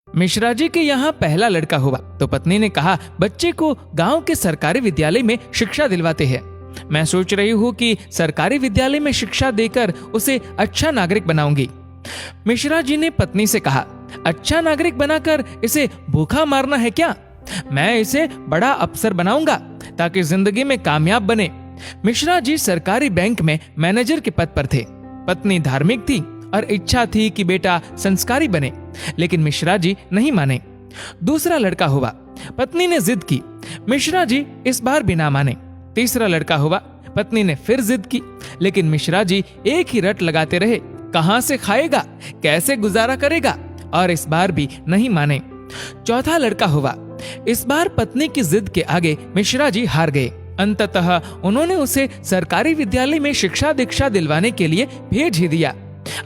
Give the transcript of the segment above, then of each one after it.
मिश्रा जी के यहाँ पहला लड़का हुआ तो पत्नी ने कहा, बच्चे को गांव के सरकारी विद्यालय में शिक्षा दिलवाते हैं। मैं सोच रही हूँ कि सरकारी विद्यालय में शिक्षा देकर उसे अच्छा नागरिक बनाऊंगी। मिश्रा जी ने पत्नी से कहा, अच्छा नागरिक बनाकर इसे भूखा मारना है क्या? मैं इसे बड़ा अफसर बनाऊंगा ताकि जिंदगी में कामयाब बने। मिश्रा जी सरकारी बैंक में मैनेजर के पद पर थे। पत्नी धार्मिक थी और इच्छा थी कि बेटा संस्कारी बने, लेकिन मिश्रा जी नहीं माने। दूसरा लड़का हुआ। पत्नी ने जिद की। मिश्रा जी इस बार भी ना माने। तीसरा लड़का हुआ। पत्नी ने फिर जिद की, लेकिन मिश्रा जी एक ही रट लगाते रहे, कहां से खाएगा, कैसे गुजारा करेगा, और इस बार भी नहीं माने। चौथा लड़का हुआ। इस बार पत्नी की जिद के आगे मिश्रा जी हार गए। अंततः उन्होंने उसे सरकारी विद्यालय में शिक्षा दीक्षा दिलवाने के लिए भेज ही दिया।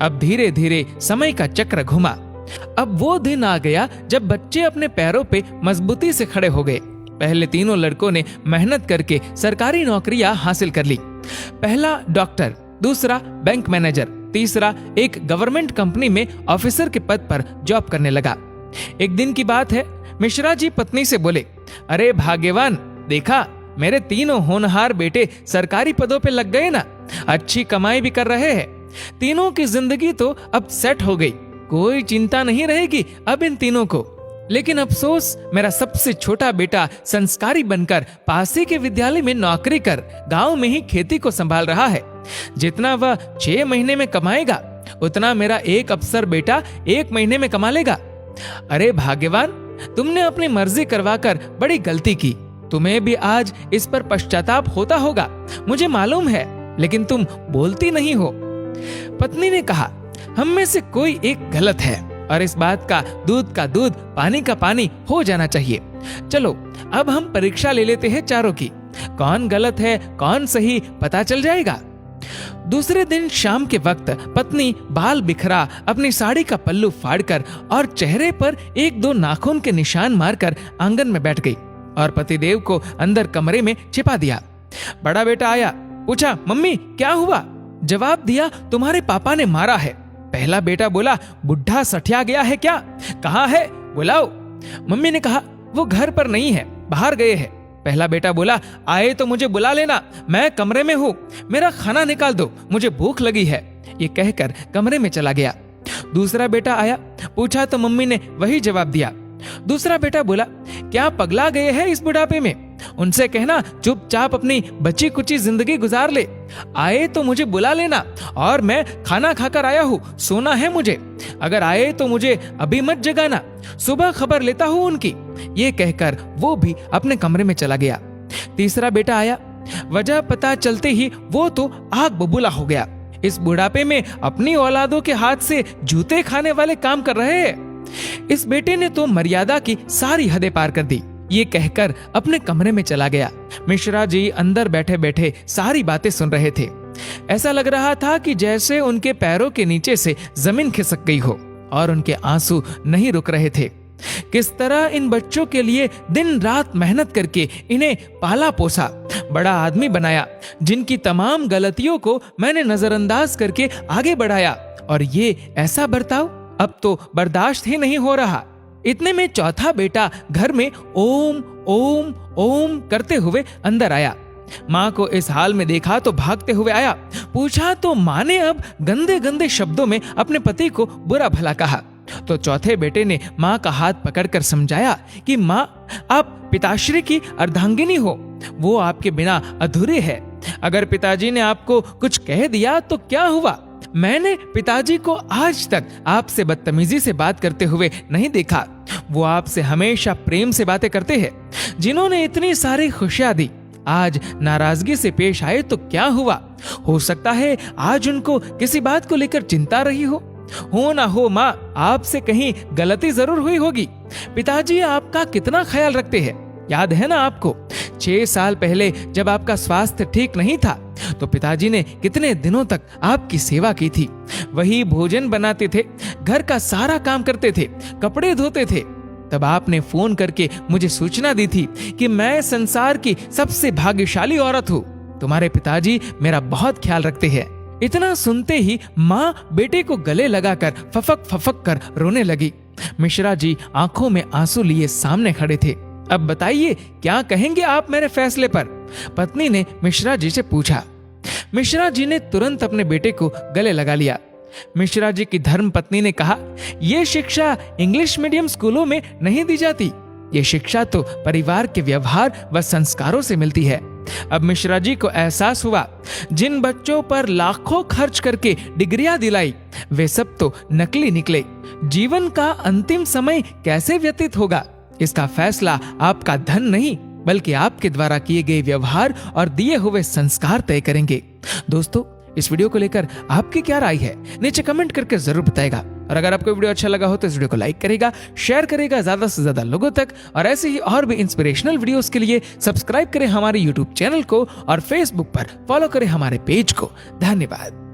अब धीरे धीरे समय का चक्र घुमा। अब वो दिन आ गया जब बच्चे अपने पैरों पे मजबूती से खड़े हो गए। पहले तीनों लड़कों ने मेहनत करके सरकारी नौकरियां हासिल कर ली। पहला डॉक्टर, दूसरा बैंक मैनेजर, तीसरा एक गवर्नमेंट कंपनी में ऑफिसर के पद पर जॉब करने लगा। एक दिन की बात है, मिश्रा जी पत्नी से बोले, अरे भाग्यवान, देखा मेरे तीनों होनहार बेटे सरकारी पदों पे लग गए ना, अच्छी कमाई भी कर रहे हैं। तीनों की जिंदगी तो अब सेट हो गई, कोई चिंता नहीं रहेगी अब इन तीनों को। लेकिन अफसोस, मेरा सबसे छोटा बेटा संस्कारी बनकर पास ही के विद्यालय में नौकरी कर गांव में ही खेती को संभाल रहा है। जितना वह 6 महीने में कमाएगा उतना मेरा एक अफसर बेटा 1 महीने में कमा लेगा। अरे भाग्यवान, तुमने अपनी मर्जी करवाकर बड़ी गलती की। तुम्हें भी आज इस पर पश्चाताप होता होगा, मुझे मालूम है, लेकिन तुम बोलती नहीं हो। पत्नी ने कहा, हम में से कोई एक गलत है और इस बात का दूध पानी का पानी हो जाना चाहिए। चलो अब हम परीक्षा ले लेते हैं चारों की, कौन गलत है कौन सही पता चल जाएगा। दूसरे दिन शाम के वक्त पत्नी बाल बिखरा अपनी साड़ी का पल्लू फाड़कर और चेहरे पर 1-2 नाखून के निशान मारकर आंगन में बैठ गई और पतिदेव को अंदर कमरे में छिपा दिया। बड़ा बेटा आया, पूछा, मम्मी क्या हुआ? जवाब दिया, तुम्हारे पापा ने मारा है। पहला बेटा बोला, बुढ़ा सठिया गया है क्या? कहाँ है, बुलाओ। मम्मी ने कहा, वो घर पर नहीं है, बाहर गए हैं। पहला बेटा बोला, आए तो मुझे बुला लेना, मैं कमरे में हूँ, मेरा खाना निकाल दो, मुझे भूख लगी है। ये कहकर कमरे में चला गया। दूसरा बेटा आया, पूछा तो मम्मी ने वही जवाब दिया। दूसरा बेटा बोला, क्या पगला गए हैं इस बुढ़ापे में? उनसे कहना चुपचाप अपनी बची कुची जिंदगी गुजार ले। आए तो मुझे बुला लेना, और मैं खाना खाकर आया हूँ, सोना है मुझे। अगर आए तो मुझे अभी मत जगाना, सुबह खबर लेता हूँ उनकी। ये कहकर वो भी अपने कमरे में चला गया। तीसरा बेटा आया। वजह पता चलते ही वो तो आग बबूला हो गया। इस बुढ़ापे में अपनी औलादों के हाथ से जूते खाने वाले काम कर रहे हैं। इस बेटे ने तो मर्यादा की सारी हदें पार कर दी। ये कहकर अपने कमरे में चला गया। मिश्रा जी अंदर बैठे बैठे सारी बातें सुन रहे थे। ऐसा लग रहा था कि जैसे उनके पैरों के नीचे से जमीन खिसक गई हो और उनके आंसू नहीं रुक रहे थे। किस तरह इन बच्चों के लिए दिन रात मेहनत करके इन्हें पाला पोसा, बड़ा आदमी बनाया, जिनकी तमाम गलतियों को मैंने नजरअंदाज करके आगे बढ़ाया, और ये ऐसा बर्ताव अब तो बर्दाश्त ही नहीं हो रहा। इतने में चौथा बेटा घर में ओम ओम ओम करते हुए अंदर आया। माँ को इस हाल में देखा तो भागते हुए आया। पूछा तो माँ ने अब गंदे गंदे शब्दों में अपने पति को बुरा भला कहा। तो चौथे बेटे ने माँ का हाथ पकड़कर समझाया कि माँ, आप पिताश्री की अर्धांगिनी हो, वो आपके बिना अधूरे है। अगर पिताजी ने आपको कुछ कह दिया तो क्या हुआ? मैंने पिताजी को आज तक आपसे बदतमीजी से बात करते हुए नहीं देखा। वो आपसे हमेशा प्रेम से बातें करते हैं। जिन्होंने इतनी सारी खुशियां दी, आज नाराजगी से पेश आए तो क्या हुआ? हो सकता है आज उनको किसी बात को लेकर चिंता रही हो ना हो माँ, आपसे कहीं गलती जरूर हुई होगी। पिताजी आपका कितना ख्याल रखते हैं, याद है ना आपको? 6 साल पहले जब आपका स्वास्थ्य ठीक नहीं था तो पिताजी ने कितने दिनों तक आपकी सेवा की थी। वही भोजन बनाते थे, घर का सारा काम करते थे, कपड़े धोते थे। तब आपने फोन करके मुझे सूचना दी थी कि मैं संसार की सबसे भाग्यशाली औरत हूँ। तुम्हारे पिताजी मेरा बहुत ख्याल रखते हैं। इतना सुनते ही माँ बेटे को गले लगाकर फफक फफक कर रोने लगी। मिश्रा जी आंखों में आंसू लिए सामने खड़े थे। अब बताइए, क्या कहेंगे आप मेरे फैसले पर? पत्नी ने मिश्रा जी से पूछा। मिश्रा जी ने तुरंत अपने बेटे को गले लगा लिया। मिश्रा जी की धर्म पत्नी ने कहा, यह शिक्षा इंग्लिश मीडियम स्कूलों में नहीं दी जाती। ये शिक्षा तो परिवार के व्यवहार व संस्कारों से मिलती है। अब मिश्रा जी को एहसास हुआ, जिन बच्चों पर लाखों खर्च करके डिग्रियां दिलाई, वे सब तो नकली निकले। जीवन का अंतिम समय कैसे व्यतीत होगा, इसका फैसला आपका धन नहीं, बल्कि आपके द्वारा किए गए व्यवहार और दिए हुए संस्कार तय करेंगे। दोस्तों, इस वीडियो को लेकर आपकी क्या राय है, नीचे कमेंट करके जरूर बताएगा। और अगर आपको वीडियो अच्छा लगा हो तो इस वीडियो को लाइक करेगा, शेयर करेगा ज्यादा से ज्यादा लोगों तक, और ऐसे ही और भी इंस्पिरेशनल वीडियोस के लिए सब्सक्राइब करें हमारे यूट्यूब चैनल को और फेसबुक पर फॉलो करें हमारे पेज को। धन्यवाद।